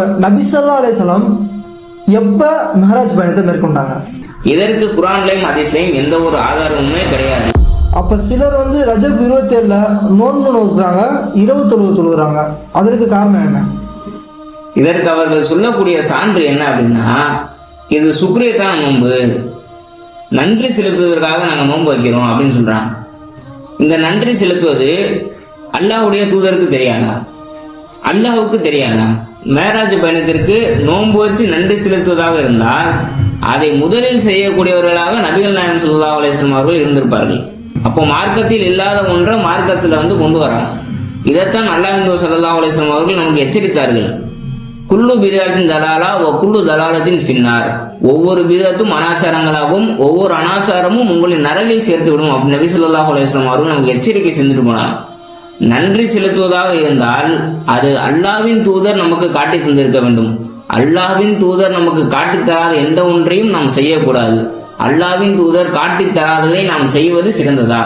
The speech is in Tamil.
இப்போ நபி ஸல்லல்லாஹு அலைஹி வஸல்லம் எப்ப மெஹராஜ் பயணத்தை மேற்கொண்டாங்க? இதற்கு குர்ஆன்லயும் ஹதீஸ்லயும் எந்த ஒரு ஆதாரமுமே கிடையாது. அப்ப சிலர் ரஜப் 27 நோன்பு நோக்குறாங்க, இரவு தொழுகிறாங்க. அதற்கு காரணம் என்ன? இதற்கு அவர்கள் சொல்லக்கூடிய சான்று என்ன அப்படின்னா, இது சுக்ரியத்தான நோன்பு, நன்றி செலுத்துவதற்காக நாங்க நோன்பு வைக்கிறோம் அப்படின்னு சொல்றாங்க. இந்த நன்றி செலுத்துவது அல்லாஹ்வுடைய தூதருக்கு தெரியாதா? அல்லாஹ்வுக்கு தெரியாதா? மேராஜ் பயணத்திற்கு நோன்பு வச்சு நன்றி செலுத்துவதாக இருந்தால் அதை முதலில் செய்யக்கூடியவர்களாக நபிகள் நாயகம் ஸல்லல்லாஹு அலைஹி வஸல்லம் அவர்கள் இருந்திருப்பார்கள். அப்போ மார்க்கத்தில் இல்லாத ஒன்றை மார்க்கத்தில் கொண்டு வராங்க. இதைத்தான் அல்லாஹ்வின் தூதர் ஸல்லல்லாஹு அலைஹி வஸல்லம் அவர்கள் நமக்கு எச்சரித்தார்கள். குல்லு பிதஅத்தின் தலாலா வ குல்லு தலாலத்தின் ஃபின்னார். ஒவ்வொரு பிதஅத்தும் அனாச்சாரங்களாகவும் ஒவ்வொரு அனாச்சாரமும் உங்களின் நரகில் சேர்த்து விடும் அப்படின்னு நபி ஸல்லல்லாஹு அலைஹி வஸல்லம் அவர்கள் நமக்கு எச்சரிக்கை செஞ்சுட்டு போனார். நன்றி செலுத்துவதாக இருந்தால் அது அல்லாஹ்வின் தூதர் நமக்கு காட்டி தந்திருக்க வேண்டும். அல்லாஹ்வின் தூதர் நமக்கு காட்டித் தராத எந்த ஒன்றையும் நாம் செய்யக்கூடாது. அல்லாஹ்வின் தூதர் காட்டித் தராததை நாம் செய்வது சிறந்ததா?